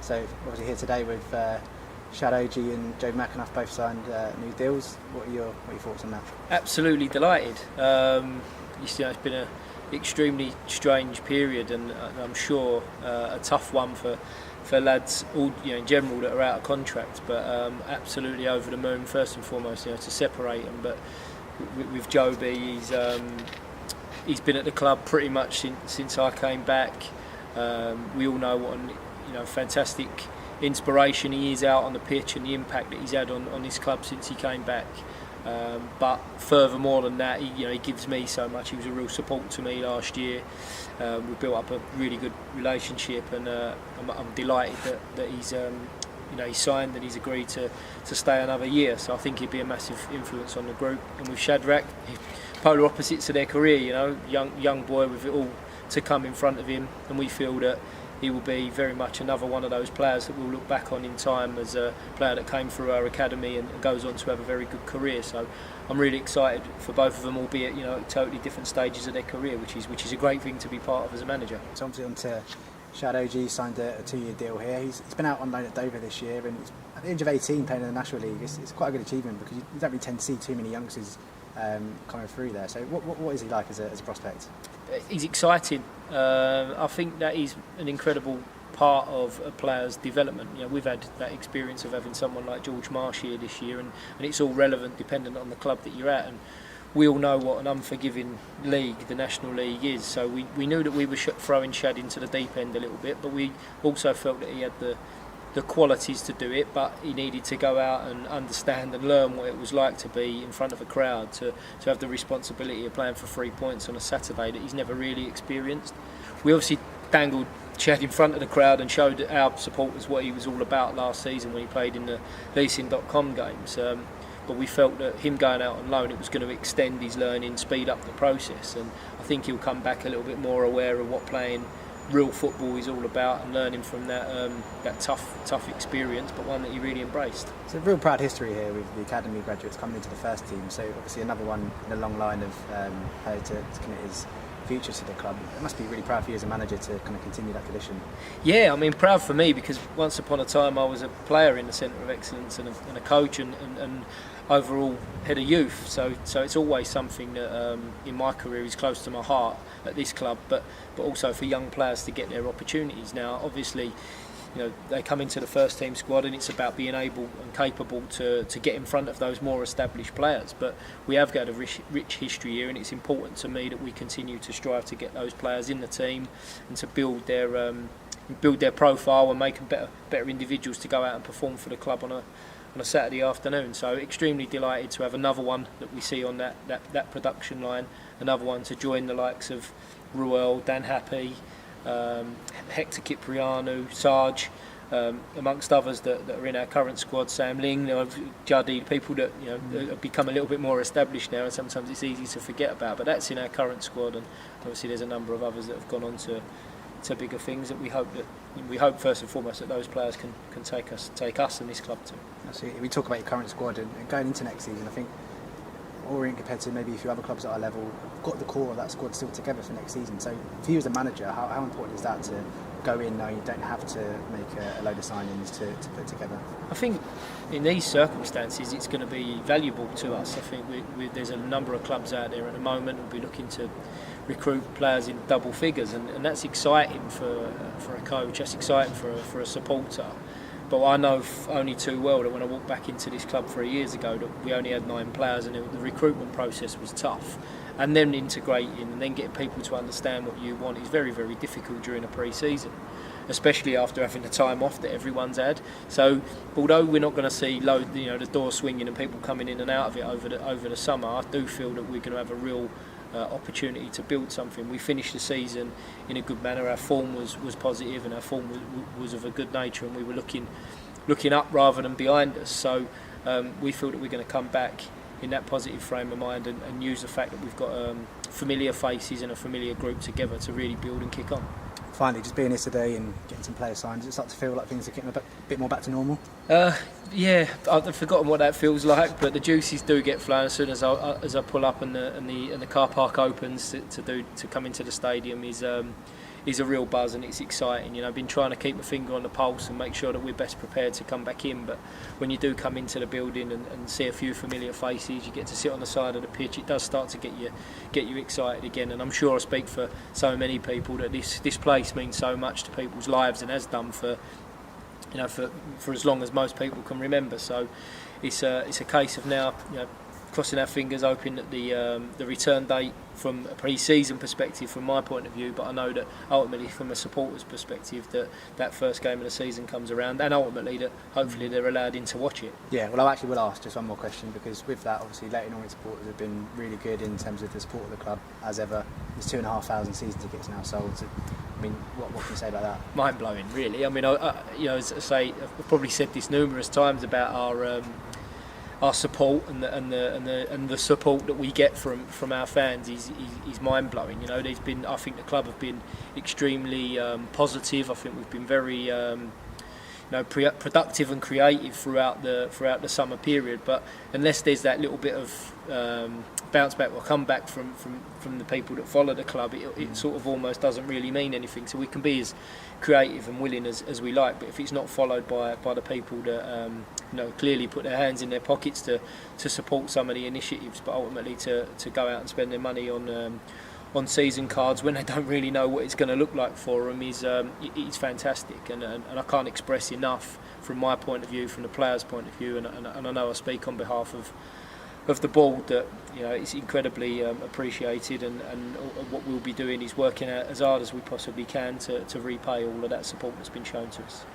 So obviously here today with Shad Ogie and Joe McAnuff both signed new deals. What are your thoughts on that? Absolutely delighted. It's been an extremely strange period, and I'm sure a tough one for lads all in general that are out of contract. But absolutely over the moon first and foremost, to separate them. But with Joby, he's been at the club pretty much since I came back. We all know what fantastic inspiration he is out on the pitch and the impact that he's had on his club since he came back. But furthermore than that, he gives me so much. He was a real support to me last year. We built up a really good relationship, and I'm delighted that he's he's signed and he's agreed to stay another year. So I think he'd be a massive influence on the group. And with Shadrach, polar opposites of their career. Young boy with it all to come in front of him, and we feel that he will be very much another one of those players that we'll look back on in time as a player that came through our academy and goes on to have a very good career. So I'm really excited for both of them, albeit at totally different stages of their career, which is a great thing to be part of as a manager. So obviously on to Shad Ogie, signed a 2-year deal here. He's been out on loan at Dover this year, and at the age of 18 playing in the National League. It's quite a good achievement because you don't really tend to see too many youngsters coming through there. So what is he like as a prospect? He's exciting. I think that is an incredible part of a player's development. We've had that experience of having someone like George Marsh here this year, and it's all relevant dependent on the club that you're at. And we all know what an unforgiving league the National League is. So we knew that we were throwing Shad into the deep end a little bit, but we also felt that he had the qualities to do it, but he needed to go out and understand and learn what it was like to be in front of a crowd, to have the responsibility of playing for 3 points on a Saturday that he's never really experienced. We obviously dangled Shad in front of the crowd and showed our supporters what he was all about last season when he played in the leasing.com games. But we felt that him going out on loan, it was going to extend his learning, speed up the process, and I think he'll come back a little bit more aware of what playing real football is all about and learning from that tough experience, but one that he really embraced. It's a real proud history here with the academy graduates coming into the first team. So obviously another one in a long line of player to commit his future to the club. It must be really proud for you as a manager to kind of continue that tradition. Yeah, proud for me because once upon a time I was a player in the Centre of Excellence and a coach and overall head of youth. So it's always something that in my career is close to my heart at this club, but also for young players to get their opportunities. Now, obviously, they come into the first team squad and it's about being able and capable to get in front of those more established players. But we have got a rich history here, and it's important to me that we continue to strive to get those players in the team and to build their profile and make them better individuals to go out and perform for the club on a Saturday afternoon. So extremely delighted to have another one that we see on that production line, another one to join the likes of Ruel, Dan Happy, Hector Kipriano, Sarge, amongst others that are in our current squad, Sam Ling, Juddy, people that have become a little bit more established now, and sometimes it's easy to forget about, but that's in our current squad. And obviously there's a number of others that have gone on to bigger things that we hope first and foremost that those players can take us and this club to. Absolutely. We talk about your current squad and going into next season, I think Orient compared to maybe a few other clubs at our level have got the core of that squad still together for next season. So for you as a manager, how important is that to go in knowing you don't have to make a load of signings to put together? I think in these circumstances it's going to be valuable to us. I think there's a number of clubs out there at the moment who'll be looking to recruit players in double figures, and that's exciting for a coach, that's exciting for a supporter. But I know only too well that when I walked back into this club 3 years ago that we only had 9 players, and the recruitment process was tough. And then integrating and then getting people to understand what you want is very, very difficult during a pre-season, especially after having the time off that everyone's had. So although we're not going to see the door swinging and people coming in and out of it over the summer, I do feel that we're going to have a real opportunity to build something. We finished the season in a good manner. Our form was positive and our form was of a good nature, and we were looking up rather than behind us. So we feel that we're going to come back in that positive frame of mind and use the fact that we've got familiar faces and a familiar group together to really build and kick on. Finally, just being here today and getting some player signs, does it start to feel like things are getting a bit more back to normal? Yeah, I've forgotten what that feels like, but the juices do get flowing as soon as I pull up and the car park opens to come into the stadium. is a real buzz and it's exciting. I've been trying to keep my finger on the pulse and make sure that we're best prepared to come back in. But when you do come into the building and see a few familiar faces, you get to sit on the side of the pitch. It does start to get you excited again. And I'm sure I speak for so many people that this place means so much to people's lives and has done for as long as most people can remember. So it's a case of now, crossing our fingers, hoping that the return date from a pre-season perspective, from my point of view, but I know that ultimately from a supporter's perspective, that first game of the season comes around, and ultimately that hopefully they're allowed in to watch it. Yeah, well, I actually will ask just one more question, because with that, obviously, Leyton Orient supporters have been really good in terms of the support of the club, as ever. There's 2,500 season tickets now sold. So, I mean, what can you say about that? Mind blowing, really. I mean, as I say, I've probably said this numerous times about our support and the support that we get from our fans is mind blowing. I think the club have been extremely positive. I think we've been very productive and creative throughout the summer period. But unless there's that little bit of bounce back or come back from the people that follow the club, it sort of almost doesn't really mean anything. So we can be as creative and willing as we like, but if it's not followed by the people that clearly put their hands in their pockets to support some of the initiatives, but ultimately to go out and spend their money on season cards when they don't really know what it's going to look like for them, it's fantastic. And I can't express enough from my point of view, from the players' point of view, and I know I speak on behalf of the board, that it's incredibly appreciated, and what we'll be doing is working out as hard as we possibly can to repay all of that support that's been shown to us.